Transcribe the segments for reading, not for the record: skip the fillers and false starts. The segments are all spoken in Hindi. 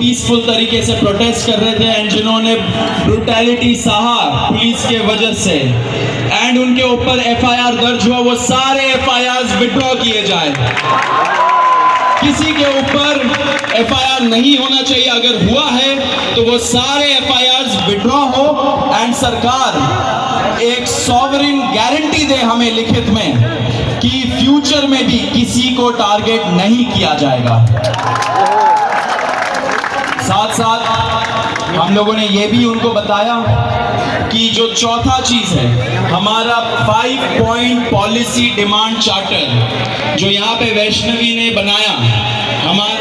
पीसफुल तरीके से प्रोटेस्ट कर रहे थे एंड जिन्होंने ब्रूटैलिटी सहा पुलिस के वजह से एंड उनके ऊपर एफआईआर दर्ज हुआ, वो सारे एफआईआर विड्रॉ किए जाए। किसी के ऊपर एफआईआर नहीं होना चाहिए, अगर हुआ है तो वो सारे एफआईआर विड्रॉ हो एंड सरकार एक सॉवरेन गारंटी दे हमें लिखित में कि फ्यूचर में भी किसी को टारगेट नहीं किया जाएगा। साथ साथ हम लोगों ने ये भी उनको बताया कि जो चौथा चीज है हमारा 5 पॉइंट पॉलिसी डिमांड चार्टर जो यहाँ पे वैष्णवी ने बनाया,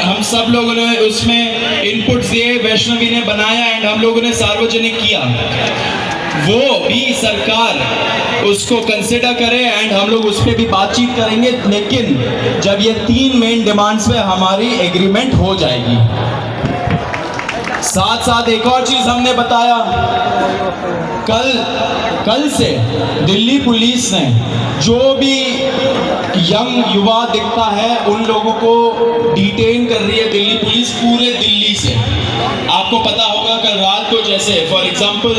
हम सब लोगों ने उसमें इनपुट्स दिए, वैष्णवी ने बनाया एंड हम लोगों ने सार्वजनिक किया, वो भी सरकार उसको कंसिडर करे एंड हम लोग उस पर भी बातचीत करेंगे, लेकिन जब ये 3 मेन डिमांड्स पे हमारी एग्रीमेंट हो जाएगी। साथ साथ एक और चीज हमने बताया, कल से दिल्ली पुलिस ने जो भी यंग युवा दिखता है उन लोगों को डिटेन कर रही है दिल्ली पुलिस पूरे दिल्ली से। आपको पता होगा कल रात को जैसे फॉर एग्जांपल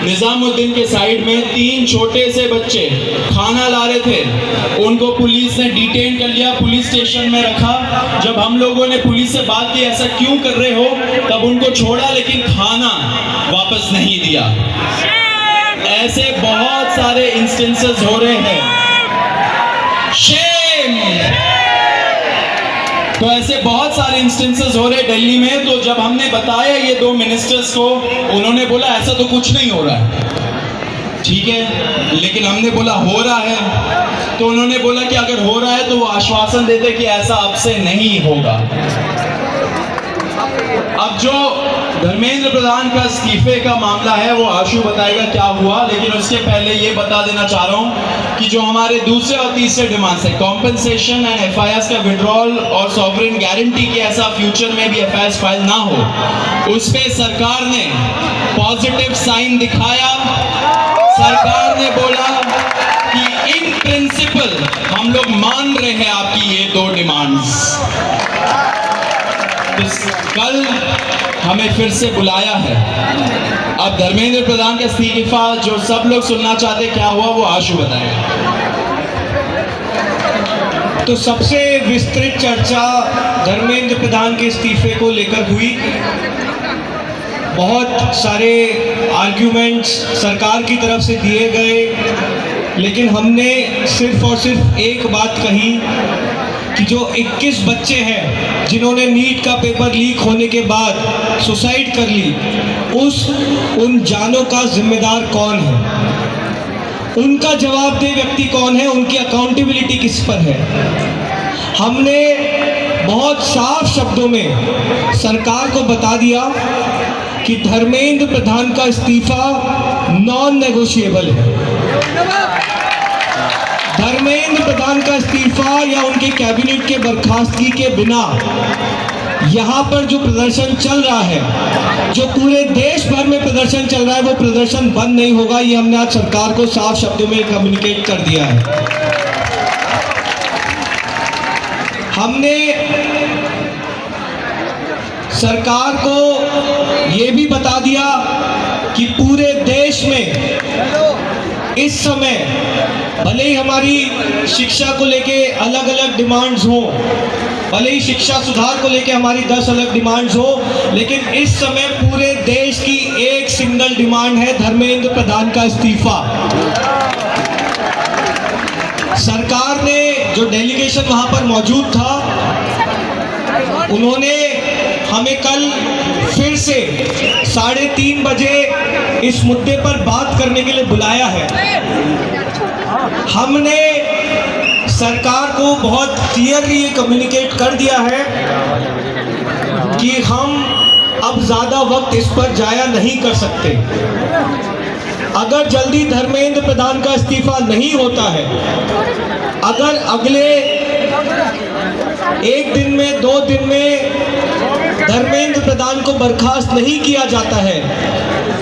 निजामुद्दीन के साइड में 3 छोटे से बच्चे खाना ला रहे थे, उनको पुलिस ने डिटेन कर लिया, पुलिस स्टेशन में रखा। जब हम लोगों ने पुलिस से बात की ऐसा क्यों कर रहे हो, तब उनको छोड़ा लेकिन खाना वापस नहीं दिया। ऐसे बहुत सारे इंस्टेंसेस हो रहे हैं, शेम। तो ऐसे बहुत सारे इंस्टेंसेस हो रहे दिल्ली में। तो जब हमने बताया ये 2 मिनिस्टर्स को, उन्होंने बोला ऐसा तो कुछ नहीं हो रहा है। ठीक है, लेकिन हमने बोला हो रहा है, तो उन्होंने बोला कि अगर हो रहा है तो वो आश्वासन देते कि ऐसा अब से नहीं होगा। अब जो धर्मेंद्र प्रधान का इस्तीफे का मामला है वो आशु बताएगा क्या हुआ, लेकिन उसके पहले ये बता देना चाह रहा हूं कि जो हमारे दूसरे और तीसरे डिमांड्स है, कॉम्पेंसेशन एंड एफआईआर का विड्रॉल और सॉवरेन गारंटी की ऐसा फ्यूचर में भी एफआईआर फाइल ना हो, उस पे सरकार ने पॉजिटिव साइन दिखाया। सरकार ने बोला कि इन प्रिंसिपल हम लोग मान रहे हैं आपकी ये 2 डिमांड्स। कल हमें फिर से बुलाया है। अब धर्मेंद्र प्रधान का इस्तीफा जो सब लोग सुनना चाहते क्या हुआ वो आशु बताएगा। तो सबसे विस्तृत चर्चा धर्मेंद्र प्रधान के इस्तीफे को लेकर हुई। बहुत सारे आर्ग्यूमेंट्स सरकार की तरफ से दिए गए, लेकिन हमने सिर्फ और सिर्फ एक बात कही कि जो 21 बच्चे हैं जिन्होंने नीट का पेपर लीक होने के बाद सुसाइड कर ली, उन जानों का जिम्मेदार कौन है, उनका जवाबदेह व्यक्ति कौन है, उनकी अकाउंटेबिलिटी किस पर है। हमने बहुत साफ शब्दों में सरकार को बता दिया कि धर्मेंद्र प्रधान का इस्तीफा नॉन नेगोशिएबल है। धर्मेंद्र प्रधान का इस्तीफा या उनके कैबिनेट के बर्खास्तगी के बिना यहाँ पर जो प्रदर्शन चल रहा है, जो पूरे देश भर में प्रदर्शन चल rहा है, वो प्रदर्शन बंद नहीं होगा। ये हमने आज सरकार को साफ शब्दों में कम्युनिकेट कर दिया है। हमने सरकार को ये भी बता दिया कि पूरे देश में इस समय भले ही हमारी शिक्षा को लेके अलग अलग डिमांड्स हों, भले ही शिक्षा सुधार को लेके हमारी 10 अलग डिमांड्स हो, लेकिन इस समय पूरे देश की एक सिंगल डिमांड है धर्मेंद्र प्रधान का इस्तीफा। सरकार ने जो डेलीगेशन वहां पर मौजूद था, उन्होंने हमें कल फिर से 3:30 बजे इस मुद्दे पर बात करने के लिए बुलाया है। हमने सरकार को बहुत क्लियरली ये कम्युनिकेट कर दिया है कि हम अब ज़्यादा वक्त इस पर जाया नहीं कर सकते। अगर जल्दी धर्मेंद्र प्रधान का इस्तीफा नहीं होता है, अगर अगले 1 दिन में 2 दिन में धर्मेंद्र प्रधान को बर्खास्त नहीं किया जाता है,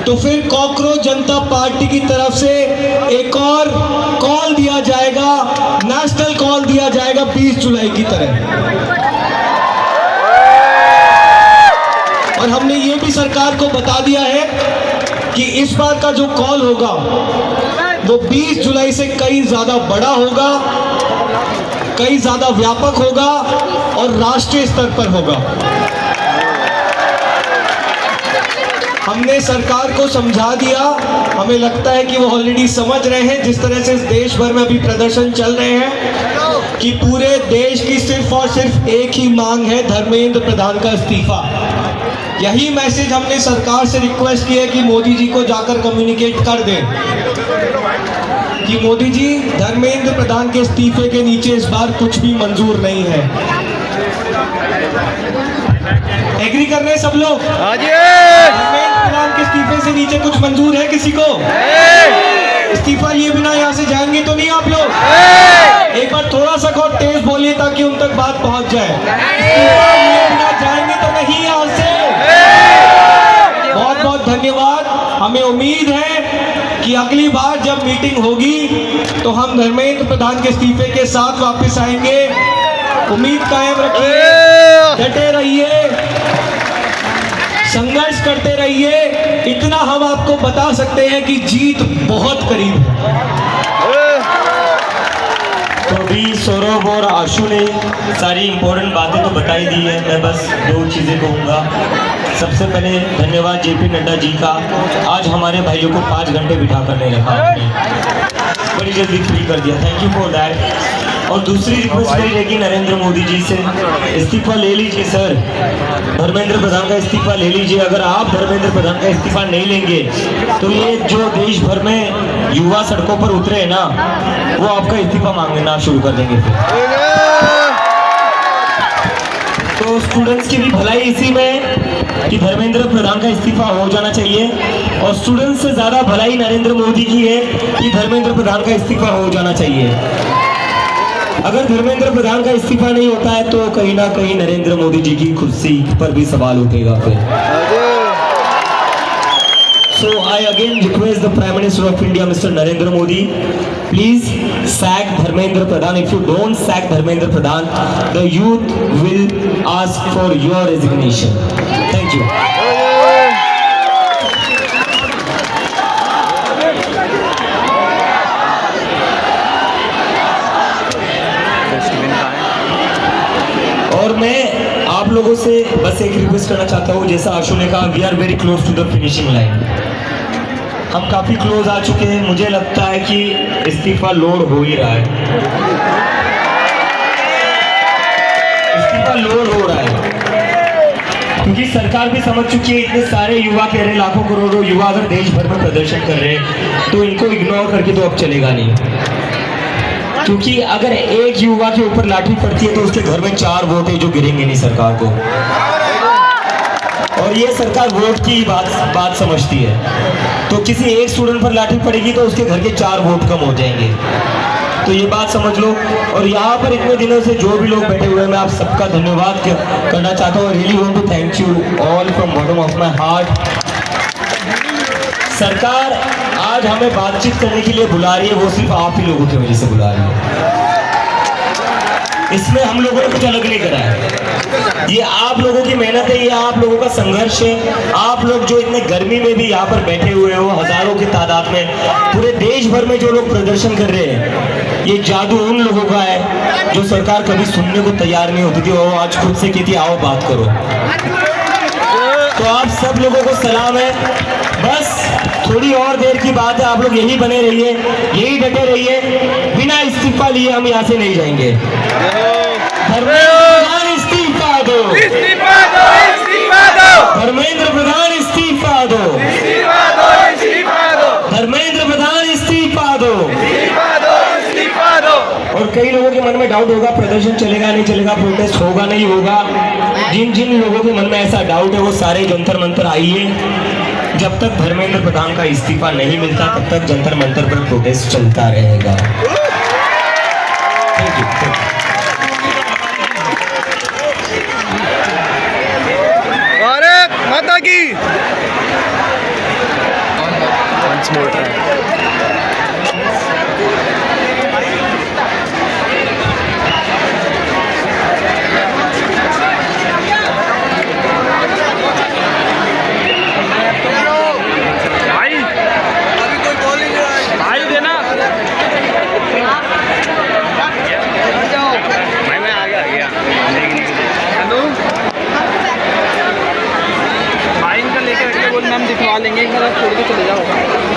तो फिर कॉकरोच जनता पार्टी की तरफ से एक और कॉल दिया जाएगा, नेशनल कॉल दिया जाएगा 20 जुलाई की तरह। और हमने ये भी सरकार को बता दिया है कि इस बार का जो कॉल होगा वो 20 जुलाई से कई ज़्यादा बड़ा होगा, कई ज़्यादा व्यापक होगा और राष्ट्रीय स्तर पर होगा। हमने सरकार को समझा दिया, हमें लगता है कि वो ऑलरेडी समझ रहे हैं। जिस तरह से देश भर में अभी प्रदर्शन चल रहे हैं कि पूरे देश की सिर्फ और सिर्फ एक ही मांग है, धर्मेंद्र प्रधान का इस्तीफा। यही मैसेज हमने सरकार से रिक्वेस्ट की है कि मोदी जी को जाकर कम्युनिकेट कर दें कि मोदी जी, धर्मेंद्र प्रधान के इस्तीफे के नीचे इस बार कुछ भी मंजूर नहीं है। एग्री कर रहे हैं सब लोग? धर्मेंद्र प्रधान के इस्तीफे से नीचे कुछ मंजूर है किसी को? इस्तीफा लिए बिना यहाँ से जाएंगे तो नहीं आप लोग? एक बार थोड़ा सा और तेज बोलिए ताकि उन तक बात पहुंच जाए। इस्तीफा लिए बिना जाएंगे तो नहीं यहाँ से। बहुत बहुत धन्यवाद। हमें उम्मीद है कि अगली बार जब मीटिंग होगी तो हम धर्मेंद्र प्रधान के इस्तीफे के साथ वापस आएंगे। उम्मीद कायम रखिए, डटे रहिए, संघर्ष करते रहिए। इतना हम आपको बता सकते हैं कि जीत बहुत करीब है। तो अभी सौरभ और आशु ने सारी इम्पोर्टेंट बातें तो बताई दी है। मैं बस 2 चीज़ें कहूँगा। सबसे पहले धन्यवाद जेपी नड्डा जी का, आज हमारे भाइयों को 5 घंटे बिठा कर नहीं रखा आपने, बड़ी जल्दी फ्री कर दिया। Thank you for that. और दूसरी रिक्वेस्ट मेरी रहेगी नरेंद्र मोदी जी से, इस्तीफा ले लीजिए सर, धर्मेंद्र प्रधान का इस्तीफा ले लीजिए। अगर आप धर्मेंद्र प्रधान का इस्तीफा नहीं लेंगे तो ये जो देश भर में युवा सड़कों पर उतरे हैं ना, वो आपका इस्तीफा मांगना शुरू कर देंगे फिर। तो स्टूडेंट्स की भी भलाई इसी में कि धर्मेंद्र प्रधान का इस्तीफा हो जाना चाहिए, और स्टूडेंट्स से ज़्यादा भलाई नरेंद्र मोदी की है कि धर्मेंद्र प्रधान का इस्तीफा हो जाना चाहिए। अगर धर्मेंद्र प्रधान का इस्तीफा नहीं होता है तो कहीं ना कहीं नरेंद्र मोदी जी की कुर्सी पर भी सवाल उठेगा फिर। So I again request the Prime Minister of India, Mr. Narendra Modi, please sack Dharmendra Pradhan. If you don't sack Dharmendra Pradhan, the youth will ask for your resignation. Thank you. और मैं आप लोगों से बस एक रिक्वेस्ट करना चाहता हूँ, जैसा आशु ने कहा, we are very close to the finishing line. हम काफ़ी क्लोज आ चुके हैं। मुझे लगता है कि इस्तीफा लोड हो ही रहा है, इस्तीफा लोड हो रहा है, क्योंकि सरकार भी समझ चुकी है। इतने सारे युवा कह रहे हैं, लाखों करोड़ों युवा अगर देश भर में प्रदर्शन कर रहे हैं तो इनको इग्नोर करके तो अब चलेगा नहीं, क्योंकि अगर एक युवा के ऊपर लाठी पड़ती है तो उसके घर में 4 वोट है जो गिरेंगे नहीं सरकार को। और ये सरकार वोट की बात समझती है, तो किसी एक स्टूडेंट पर लाठी पड़ेगी तो उसके घर के 4 वोट कम हो जाएंगे। तो ये बात समझ लो। और यहाँ पर इतने दिनों से जो भी लोग बैठे हुए हैं, मैं आप सबका धन्यवाद करना चाहता हूँ। Really want to thank you all from bottom of my heart. सरकार आज हमें बातचीत करने के लिए बुला रही है, वो सिर्फ आप ही लोगों की वजह से बुला रही है। इसमें हम लोगों ने कुछ अलग नहीं करा है। ये आप लोगों की मेहनत है, ये आप लोगों का संघर्ष है। आप लोग जो इतने गर्मी में भी यहाँ पर बैठे हुए हो, हजारों की तादाद में, पूरे देश भर में जो लोग प्रदर्शन कर रहे हैं, ये जादू उन लोगों का है जो सरकार कभी सुनने को तैयार नहीं होती थी, और आज खुद से कहती आओ बात करो। तो आप सब लोगों को सलाम है। बस थोड़ी और देर की बात है, आप लोग यही बने रहिए, यही डटे रहिए। बिना इस्तीफा लिए हम यहाँ से नहीं जाएंगे। धर्मेंद्र प्रधान इस्तीफा दो, इस्तीफा दो, इस्तीफा दो, धर्मेंद्र प्रधान इस्तीफा दो, इस्तीफा दो, इस्तीफा दो, धर्मेंद्र प्रधान इस्तीफा दो, इस्तीफा दो, इस्तीफा दो। और कई लोगों के मन में डाउट होगा, प्रदर्शन चलेगा नहीं चलेगा, प्रोटेस्ट होगा नहीं होगा। जिन जिन लोगों के मन में ऐसा डाउट है वो सारे जंतर मंतर आइए। जब तक धर्मेंद्र प्रधान का इस्तीफा नहीं मिलता तब तक जंतर मंतर पर प्रोटेस्ट चलता रहेगा। Thank you. भारत माता की। Once more try. लेंगे, एक बार आप छोड़ के चले जाओ।